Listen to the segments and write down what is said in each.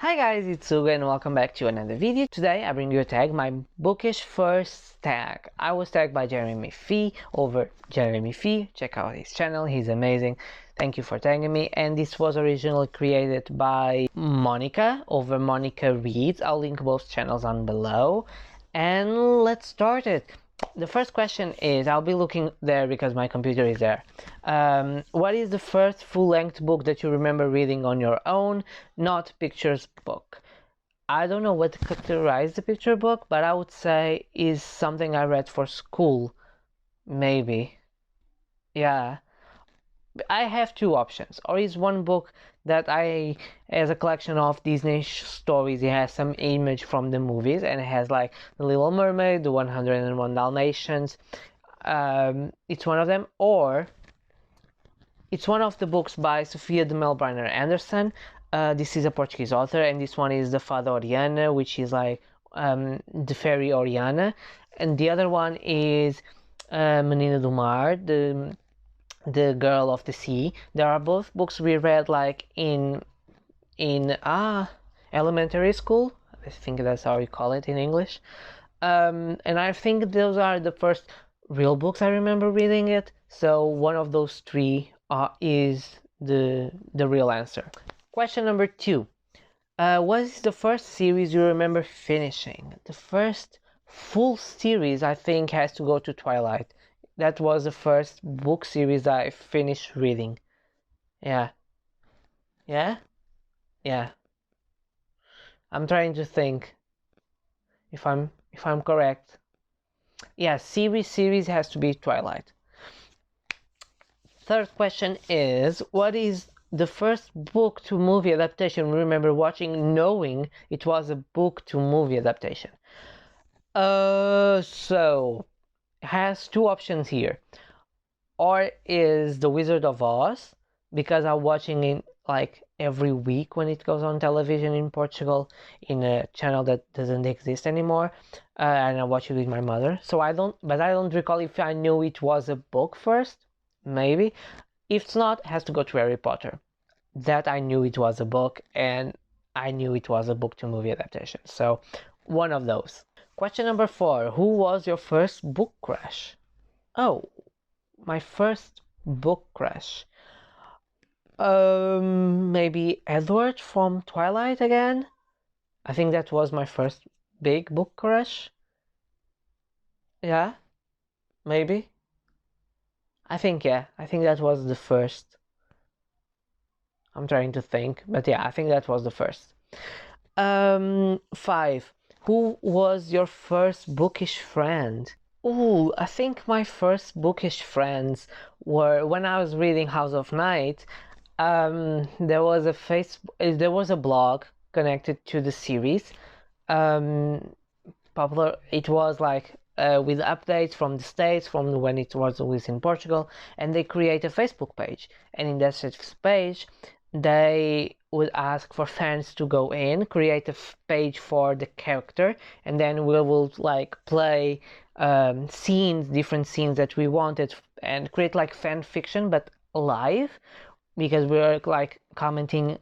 Hi guys, it's Suga and welcome back to another video. Today I bring you a tag, my bookish first tag. I was tagged by Jeremy Fee over Jeremy Fee. Check out his channel, he's amazing. Thank you for tagging me. And this was originally created by Monica over Monica Reads. I'll link both channels on below. And let's start it. The first question is, I'll be looking there because my computer is there. What is the first full-length book that you remember reading on your own, not pictures book? I don't know what to categorize the picture book, but I would say is something I read for school, maybe. Yeah. I have two options, or is one book that I, as a collection of Disney stories, it has some image from the movies, and it has like The Little Mermaid, The 101 Dalmatians. It's one of them, or it's one of the books by Sofia de Melbrenner Anderson. This is a Portuguese author, and this one is The Fada Oriana, which is like the fairy Oriana, and the other one is Menina do Mar, the Girl of the Sea. There are both books we read like in elementary school. I think that's how you call it in English. And I think those are the first real books I remember reading it. So one of those three is the real answer. Question number 2. What is the first series you remember finishing? The first full series I think has to go to Twilight. That was the first book series I finished reading. Yeah. I'm trying to think if I'm correct. Yeah, series has to be Twilight. Third question is, what is the first book to movie adaptation you remember watching knowing it was a book to movie adaptation? So has two options here, or is The Wizard of Oz, because I'm watching it like every week when it goes on television in Portugal in a channel that doesn't exist anymore, and I watch it with my mother. So I don't recall if I knew it was a book first. Maybe if it's not, it has to go to Harry Potter. That I knew it was a book, and I knew it was a book to movie adaptation. So one of those. Question number 4. Who was your first book crush? Oh, my first book crush. Maybe Edward from Twilight again? I think that was my first big book crush. Yeah, maybe. I think that was the first. I'm trying to think, but yeah, I think that was the first. 5. Who was your first bookish friend? Oh, I think my first bookish friends were when I was reading House of Night. There was a blog connected to the series. Popular. It was like with updates from the States, from when it was released in Portugal, and they create a Facebook page. And in that page, they would ask for fans to go in, create a page for the character, and then we will like play different scenes that we wanted, and create like fan fiction, but live, because we were like commenting,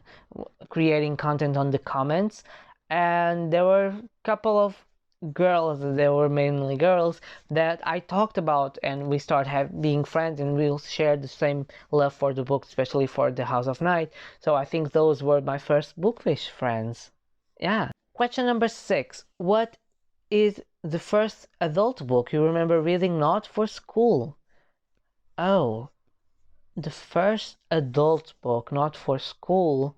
creating content on the comments. And there were a couple of girls, they were mainly girls, that I talked about, and we started being friends, and we'll share the same love for the book, especially for the House of Night. So I think those were my first bookish friends. Yeah. Question number 6. What is the first adult book you remember reading not for school? Oh, the first adult book not for school,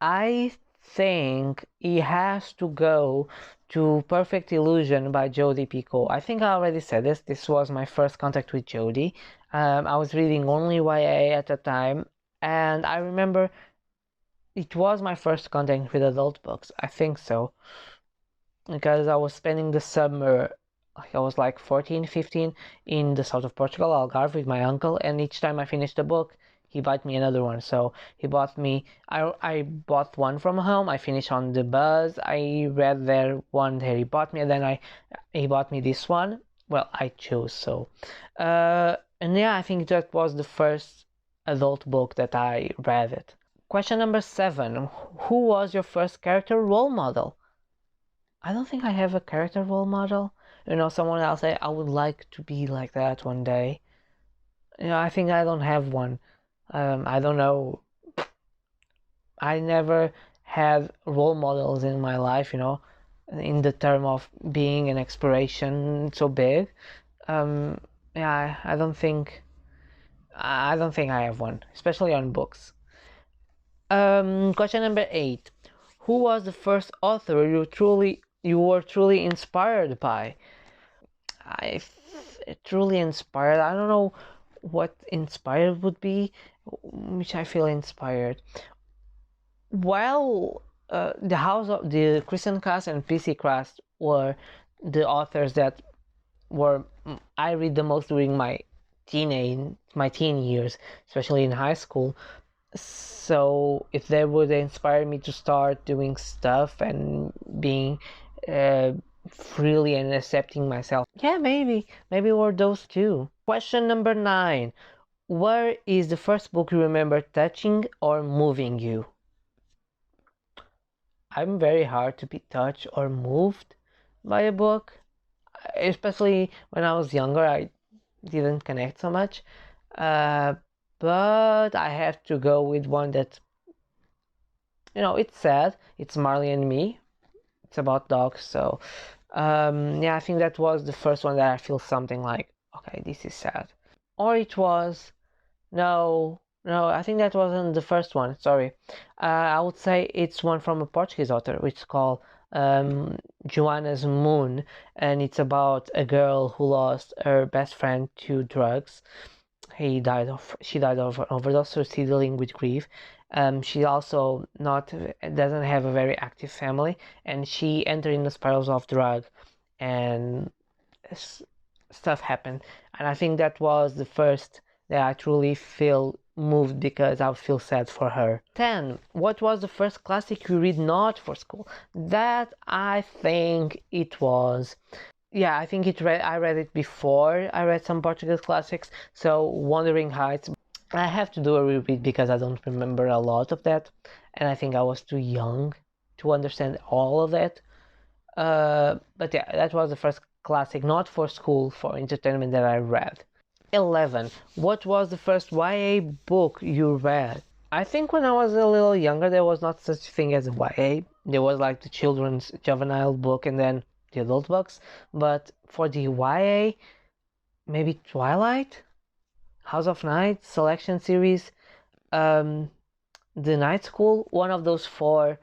I think it has to go to Perfect Illusion by Jodi Picoult. I think I already said this. This was my first contact with Jodi. I was reading only YA at the time, and I remember it was my first contact with adult books. I think so, because I was spending the summer, I was like 14, 15, in the south of Portugal, Algarve, with my uncle, and each time I finished a book, he bought me another one. So he bought me, I bought one from home, I finished on the bus, I read there one that he bought me, and then he bought me this one. Well, I chose. So and yeah, I think that was the first adult book that I read it. Question number 7. Who was your first character role model? I don't think I have a character role model. You know, someone else say I would like to be like that one day. You know, I think I don't have one. I don't know. I never had role models in my life, you know, in the term of being an inspiration so big. Yeah, I don't think I have one, especially on books. Question number 8. Who was the first author you were truly inspired by? I truly inspired. I don't know what inspired would be, which I feel inspired. While the House of the Christian Cast and PC Cast were the authors that were I read the most during my teen years, especially in high school. So if they would inspire me to start doing stuff and being uh, freely and accepting myself, yeah, maybe were those two. Question number 9. Where is the first book you remember touching or moving you? I'm very hard to be touched or moved by a book, especially when I was younger. I didn't connect so much, uh, but I have to go with one that, you know, it's sad. It's Marley and Me. It's about dogs, so yeah, I think that was the first one that I feel something like, okay, this is sad. Or it was, no, I think that wasn't the first one, sorry. I would say it's one from a Portuguese author, which is called Joanna's Moon, and it's about a girl who lost her best friend to drugs. She died of an overdose, so she's dealing with grief. She also not doesn't have a very active family, and she entered in the spirals of drug, and stuff happened. And I think that was the first that I truly feel moved because I feel sad for her. 10. What was the first classic you read not for school? That I think it was. Yeah, I think I read it before I read some Portuguese classics, so Wuthering Heights. I have to do a reread because I don't remember a lot of that, and I think I was too young to understand all of that. But yeah, that was the first classic, not for school, for entertainment that I read. 11. What was the first YA book you read? I think when I was a little younger, there was not such a thing as YA. There was like the children's juvenile book and then the adult books. But for the YA, maybe Twilight, House of Night, Selection Series, The Night School, one of those four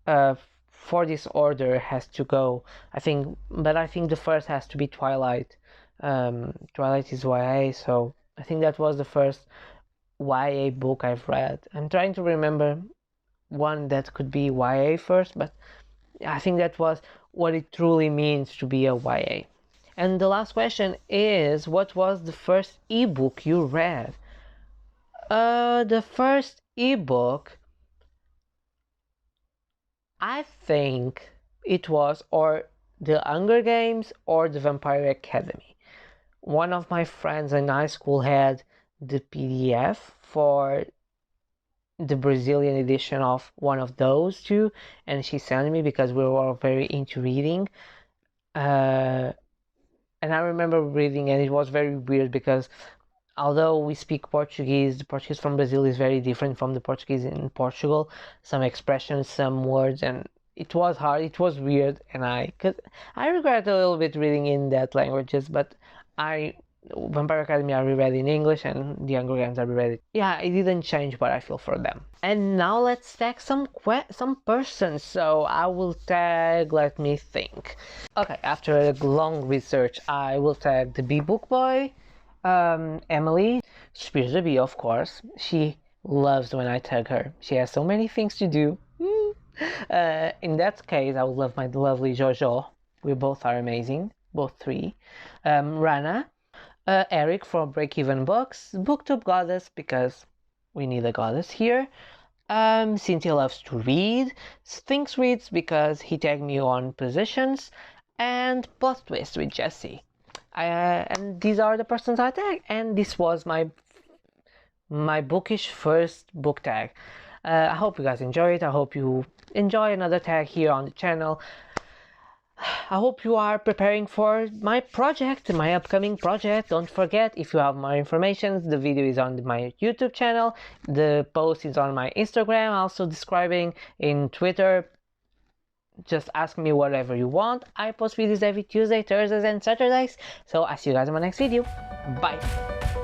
for this order has to go. I think the first has to be Twilight. Twilight is YA, so I think that was the first YA book I've read. I'm trying to remember one that could be YA first, but I think that was what it truly means to be a YA. And the last question is, what was the first ebook you read? The first ebook, I think it was or The Hunger Games or The Vampire Academy. One of my friends in high school had the PDF for the Brazilian edition of one of those two, and she sent me because we were all very into reading. And I remember reading, and it was very weird because although we speak Portuguese, the Portuguese from Brazil is very different from the Portuguese in Portugal. Some expressions, some words, and it was hard. It was weird, and I regret a little bit reading in that languages, but Vampire Academy I reread in English, and The Hunger Games I reread it. Yeah, it didn't change what I feel for them. And now let's tag some persons. So I will tag. Let me think. Okay, after a long research, I will tag the Book Boy, Emily, scribd, of course. She loves when I tag her. She has so many things to do. In that case, I would love my lovely Jojo. We both are amazing, both three. Rana, Eric from Break Even Books, Booktube Goddess because we need a goddess here. Cynthia loves to read, Sphinx reads because he tagged me on positions, and Plot Twist with Jesse. And these are the persons I tagged, and this was my bookish first book tag. I hope you guys enjoy it. I hope you enjoy another tag here on the channel. I hope you are preparing for my project, my upcoming project. Don't forget, if you have more information, the video is on my YouTube channel, the post is on my Instagram, also describing in Twitter. Just ask me whatever you want. I post videos every Tuesday, Thursdays and Saturdays. So I'll see you guys in my next video. Bye.